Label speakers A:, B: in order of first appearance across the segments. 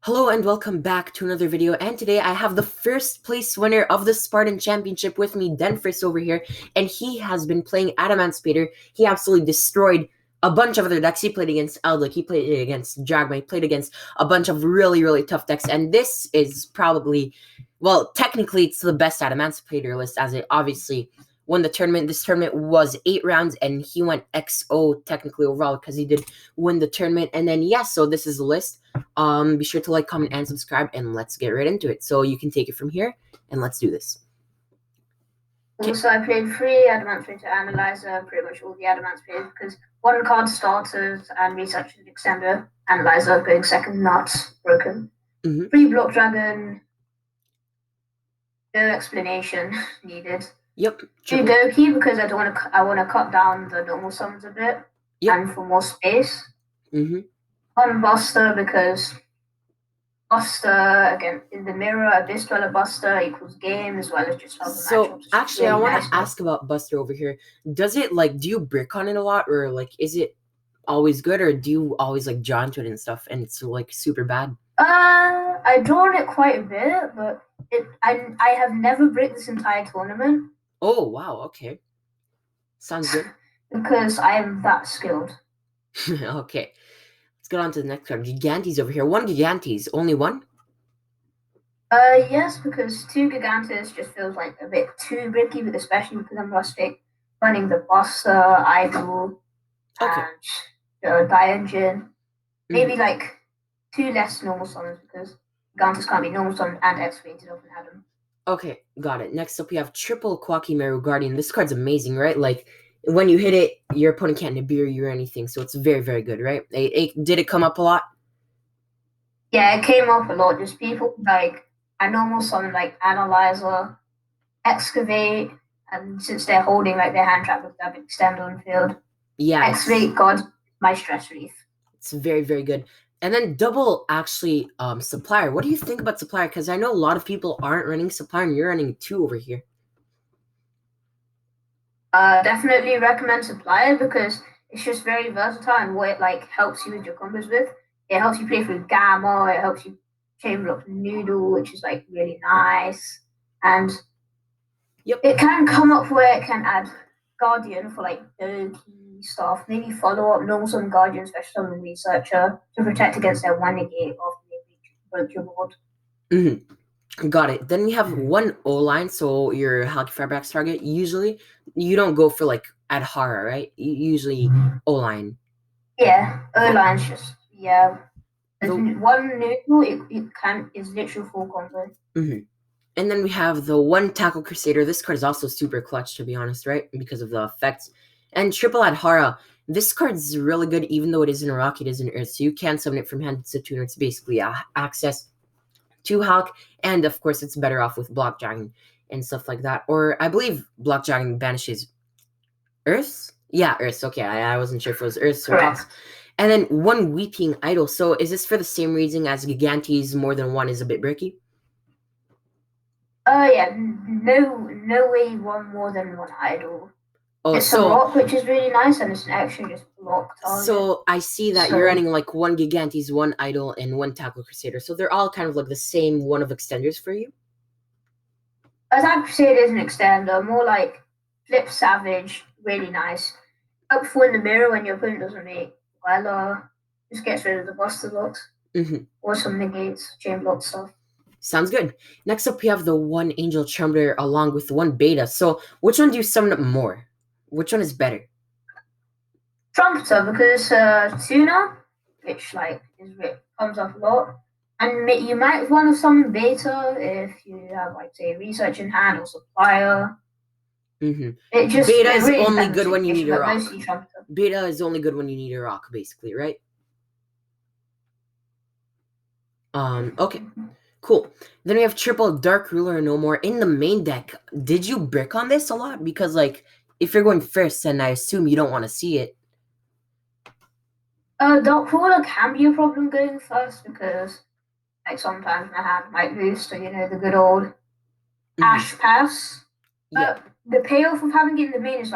A: Hello and welcome back to another video, and today I have the first place winner of the Spartan Championship with me, Denfris over here, and he has been playing Adamancipator. He absolutely destroyed a bunch of other decks. He played against Eldlik, he played against Dragma, he played against a bunch of really tough decks, and this is probably, well, technically it's the best Adamancipator list, as it obviously won the tournament. This tournament was 8 rounds, and he went XO technically overall because he did win the tournament, and then yeah, so this is the list. Be sure to like, comment, and subscribe, and let's get right into it. So you can take it from here, and let's do this.
B: Also, I played 3 Adamancipator Analyzer, pretty much all the Adamancipator, because 1 card starters and Research Extender, Analyzer going second, nuts, broken. 3 Block Dragon, no explanation needed.
A: Yep.
B: 2 Doki, because I want to cut down the normal summons a bit, and for more space. 1 Buster, because Buster, again, in the mirror, Abyss Dweller Buster equals game, as well as just other matchups.
A: Actually, I want to ask about Buster over here. Does it, do you brick on it a lot, or, is it always good, or do you always, draw into it and stuff, and it's, super bad?
B: I draw it quite a bit, but I have never bricked this entire tournament.
A: Oh, wow, okay. Sounds good.
B: Because I am that skilled.
A: Okay. Let's get on to the next card. Gigantes over here. 1 Gigantes. Only 1?
B: Yes, because 2 Gigantes just feels like a bit too bricky, but especially because I'm rustic, running the Buster, Idol, and the Die-Engine. Maybe 2 less normal summons, because Gigantes can't be normal summoned and excavated off an Adam.
A: Okay, got it. Next up, we have triple Quackimeru Guardian. This card's amazing, right? When you hit it, your opponent can't Nibiru you or anything, so it's very good, right? Did it come up a lot?
B: Yeah, it came up a lot. Just people I normal summon Analyzer, Excavate, and since they're holding their hand trap with that extend on field. Yeah. Excavate, God, my stress relief.
A: It's very good. And then double actually Supplier. What do you think about Supplier? Because I know a lot of people aren't running Supplier, and you're running 2 over here.
B: Definitely recommend Supplier because it's just very versatile and what it helps you with your combos with. It helps you play through Gamma, it helps you chain block Noodle, which is really nice. And it can come up where it can add Guardian for Doki stuff, maybe follow up normal summon Guardian, special summon Researcher to protect against their 1 negate after they broke your board.
A: Got it. Then we have 1 O-line, so your Halki Fireback's target. Usually, you don't go for Adhara, right? Usually O-line.
B: Yeah, O-line's just, yeah. One neutral, is literal full combo.
A: And then we have the 1 Tackle Crusader. This card is also super clutch, to be honest, right? Because of the effects. And triple Adhara. This card is really good, even though it is in Rock, it is in Earth, so you can summon it from hand to tuner. It's basically access to Hulk, and of course it's better off with Block Dragon and stuff like that. Or I believe Block Dragon banishes Earth? Yeah, Earth. Okay, I wasn't sure if it was Earth or Hulk. And then 1 Weeping Idol. So is this for the same reason as Gigantes? More than 1 is a bit bricky?
B: Yeah, no way you want more than 1 idol.
A: Oh,
B: it's a rock, which is really nice, and it's an extra just block target.
A: So I see that you're running 1 Gigantes, 1 Idol, and 1 Tackle Crusader. So they're all kind of the same one of extenders for you?
B: Tackle Crusader is an extender, more Flip Savage, really nice. Helpful in the mirror when your opponent doesn't make just gets rid of the Buster blocks. Or some negates, chain block stuff.
A: Sounds good. Next up, we have the 1 Angel Trumpeter along with 1 Beta. So which one do you summon up more? Which one is better?
B: Trumpeter, because Tuna, which comes up a lot, and you might want to summon Beta if you have say Research in hand or Supplier.
A: It just Beta is really only good when you need a rock. Beta is only good when you need a rock, basically, right? Okay. Cool. Then we have triple Dark Ruler No More in the main deck. Did you brick on this a lot? Because if you're going first, then I assume you don't want to see it.
B: Dark Ruler can be a problem going first because sometimes my hand might boost, or the good old Ash Pass. The payoff of having it in the main is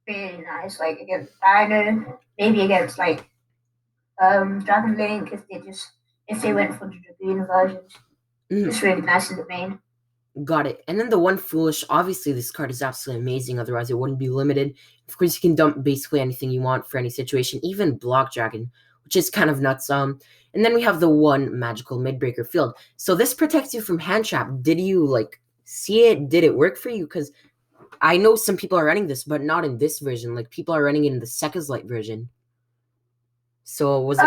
B: really nice. Against Dino, maybe against Dragon Link if they just if they went for the Dragoon versions. It's really nice in the main.
A: Got it. And then the one foolish, obviously this card is absolutely amazing, otherwise it wouldn't be limited. Of course, you can dump basically anything you want for any situation, even Block Dragon, which is kind of nuts. And then we have the one magical Midbreaker Field. So this protects you from hand trap. Did you like see it? Did it work for you? Because I know some people are running this, but not in this version. Like people are running it in the Second Light version. So was it?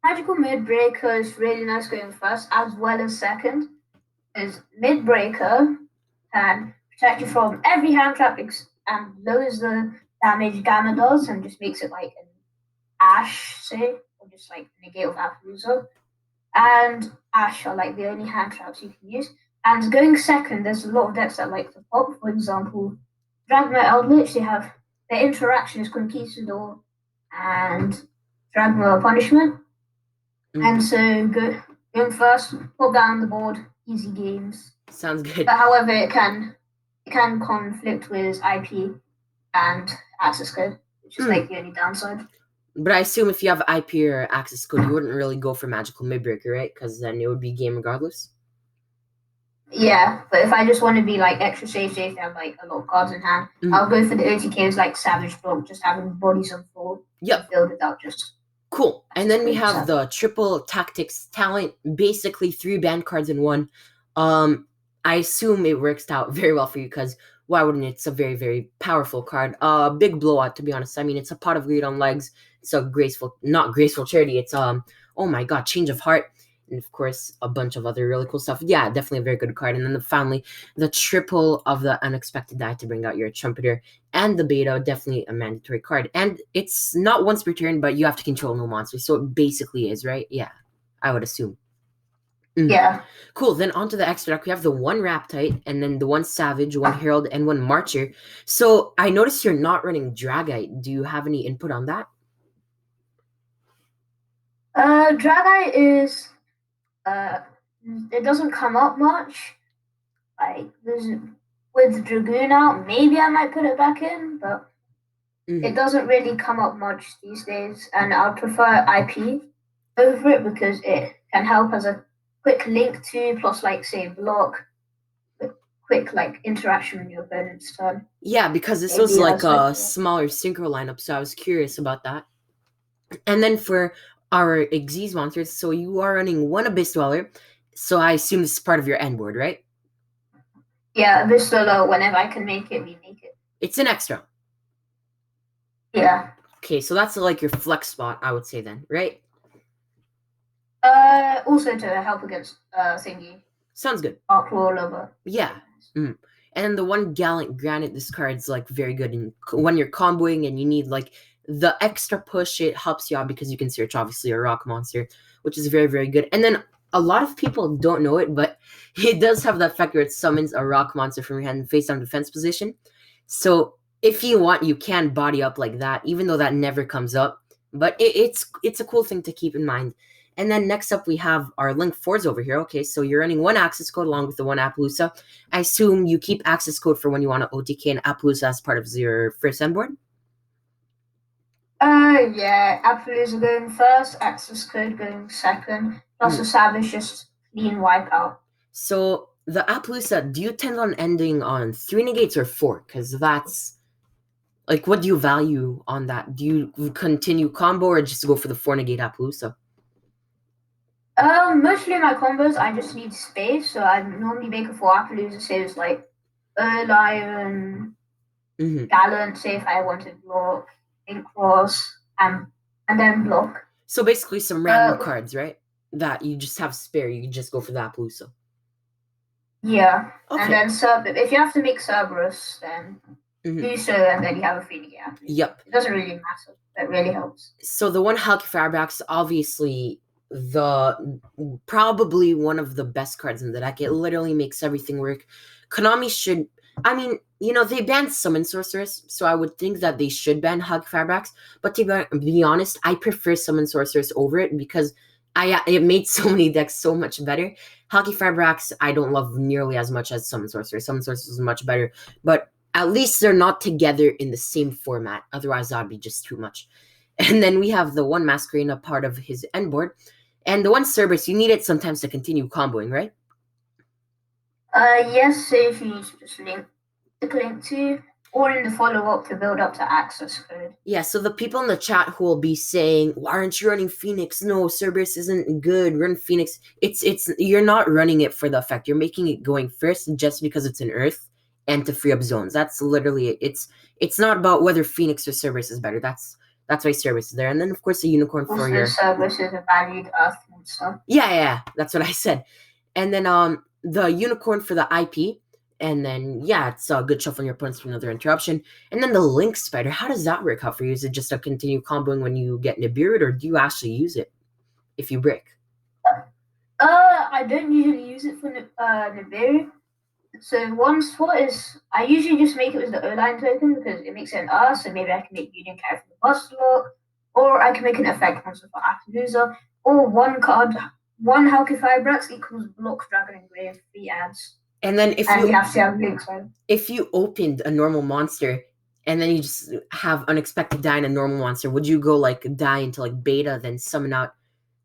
B: Magical Midbreaker is really nice going first as well as second. Is Midbreaker can protect you from every hand trap and lowers the damage Gamma does and just makes it like an Ash, say, or just like negate with Appaloosa. And Ash are like the only hand traps you can use. And going second, there's a lot of decks that like to pop. For example, Dragma Eldritch, they have their interaction is Conquistador and Dragma Punishment. And so going first, pop that on the board, easy games.
A: Sounds good.
B: But however, it can conflict with IP and access code, which is like the only downside.
A: But I assume if you have IP or access code, you wouldn't really go for Magical Midbreaker, right? Because then it would be game regardless.
B: Yeah, but if I just want to be like extra safe, have like a lot of cards in hand, I'll go for the OTKs like Savage Block, just having bodies on full.
A: Yep.
B: Filled without just.
A: Cool. And then we have the triple tactics talent, basically 3 banned cards in one. I assume it works out very well for you because why wouldn't it? It's a very, very powerful card. Big blowout, to be honest. I mean, it's a pot of greed on legs. It's a not graceful charity. It's oh my god, Change of Heart. And of course, a bunch of other really cool stuff. Yeah, definitely a very good card. And then finally, the triple of the unexpected die to bring out your Trumpeter and the beta, definitely a mandatory card. And it's not once per turn, but you have to control no monsters. So it basically is, right? Yeah, I would assume.
B: Yeah.
A: Cool. Then onto the extra deck, we have the one Raptite, and then the one Savage, one Herald, and one Marcher. So I noticed you're not running Dragite. Do you have any input on that?
B: Dragite is it doesn't come up much. Like with Dragoon out, maybe I might put it back in, but it doesn't really come up much these days. And I prefer IP over it because it can help as a quick link to, plus like say block, quick like interaction with your opponent's turn.
A: Yeah, because this was like a smaller synchro lineup, so I was curious about that. And then for our Xyz monsters, so you are running one Abyss Dweller, so I assume this is part of your end board, right?
B: Yeah, Abyss Dweller, whenever I can make it, we make it.
A: It's an extra.
B: Yeah.
A: Okay, so that's like your flex spot, I would say then, right?
B: Also to help against thingy.
A: Sounds good.
B: Arclaw Lover.
A: Yeah. And then the one Gallant Granite, this card's like very good when you're comboing and you need like the extra push. It helps you out because you can search obviously a rock monster, which is very, very good. And then a lot of people don't know it, but it does have the effect where it summons a rock monster from your hand face down defense position. So if you want, you can body up like that, even though that never comes up. But it's a cool thing to keep in mind. And then next up, we have our Link 4s over here. Okay, so you're running one access code along with the one Appaloosa. I assume you keep access code for when you want to OTK and Appaloosa as part of your first end board?
B: Yeah, Appaloosa going first, access code going second, plus the Savage just clean wipeout.
A: So the Appaloosa, do you tend on ending on 3 negates or 4? Because that's... like, what do you value on that? Do you continue combo or just go for the 4 negate Appaloosa?
B: Mostly my combos, I just need space, so I normally make a 4 Appaloosa saves like Lion, Gallant, say if I wanted block, Ink Cross, and then block.
A: So basically some random cards, right? That you just have spare, you can just go for the Appaloosa.
B: Yeah, okay. And then if you have to make Cerberus, then do so, and then you have a free negate Appaloosa.
A: Yep.
B: It doesn't really matter. That really helps.
A: So the one Hulky Fireback's obviously probably one of the best cards in the deck. It literally makes everything work. Konami should, I mean, you know, they banned Summon Sorceress, so I would think that they should ban Hulky Firebacks. But to be honest, I prefer Summon Sorceress over it because it made so many decks so much better. Hulky Firebacks I don't love nearly as much as Summon Sorceress. Summon Sorceress is much better, but at least they're not together in the same format. Otherwise, that'd be just too much. And then we have the one Masquerena part of his end board. And the one Cerberus, you need it sometimes to continue comboing, right?
B: Yes, so if you need to just link to, or in the follow-up to build up to access code.
A: Yeah, so the people in the chat who will be saying, "Why aren't you running Phoenix? No, Cerberus isn't good. Run Phoenix." It's you're not running it for the effect. You're making it going first just because it's an Earth and to free up zones. That's literally it. It's not about whether Phoenix or Cerberus is better. That's why Cerberus is there. And then of course the unicorn for
B: Also,
A: your
B: Cerberus is a valued Earth monster.
A: yeah, that's what I said. And then the unicorn for the IP. And then yeah, it's a good shuffle on your opponents for another interruption. And then the link spider, how does that work out for you? Is it just a continue comboing when you get Nibiru, or do you actually use it if you brick?
B: I don't usually use it for Nibiru. So one spot is I usually just make it with the O-line token because it makes it an R, so maybe I can make Union carry from the Buster Lock, or I can make an effect monster for Appaloosa, or one card, one Halki Firebrax equals block Dragon Engrave, 3 ads.
A: And then
B: you have to have links, right?
A: If you opened a normal monster and then you just have unexpected die in a normal monster, would you go like die into like beta, then summon out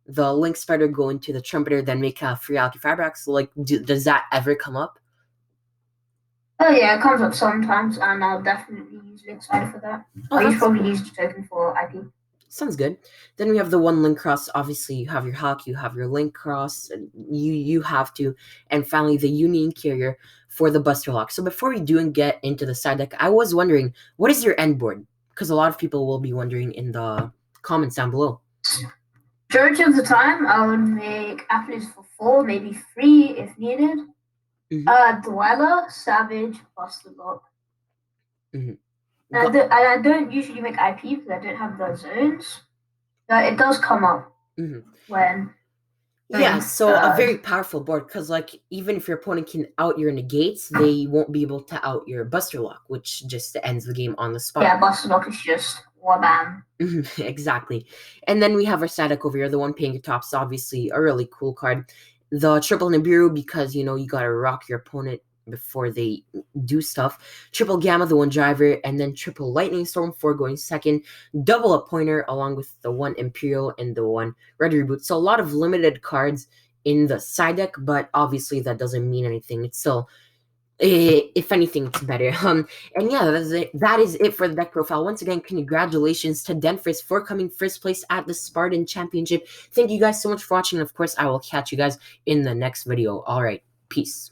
A: the link spider, go into the trumpeter, then make a free Alki Firebrax? Like, does that ever come up?
B: Oh yeah, it comes up sometimes, and I'll definitely use link spider for that. I'll probably use the token for IP.
A: Sounds good. Then we have the one link cross. Obviously, you have your Hawk, you have your link cross, and you have to, and finally the Union carrier for the Buster Lock. So before we do and get into the side deck, I was wondering, what is your end board? Because a lot of people will be wondering in the comments down below.
B: Majority of the time, I would make Appaloosa for 4, maybe 3 if needed. Dweller, Savage, Buster Lock. And I don't usually make IP because I don't have the zones. But it does come up when.
A: Yeah, so a very powerful board because, like, even if your opponent can out your negates, they won't be able to out your Buster Lock, which just ends the game on the spot.
B: Yeah, Buster Lock is just wabam.
A: Exactly. And then we have our static over here. The one paying your tops, obviously a really cool card. The triple Nibiru, because you know you gotta rock your opponent before they do stuff. Triple Gamma, the one driver, and then triple Lightning Storm for going second. Double a pointer along with the one Imperial and the one Red Reboot. So a lot of limited cards in the side deck, but obviously that doesn't mean anything. It's still, if anything, it's better. And yeah, that is it for the deck profile. Once again, congratulations to Denfris for coming first place at the Spartan Championship. Thank you guys so much for watching. And of course, I will catch you guys in the next video. All right, peace.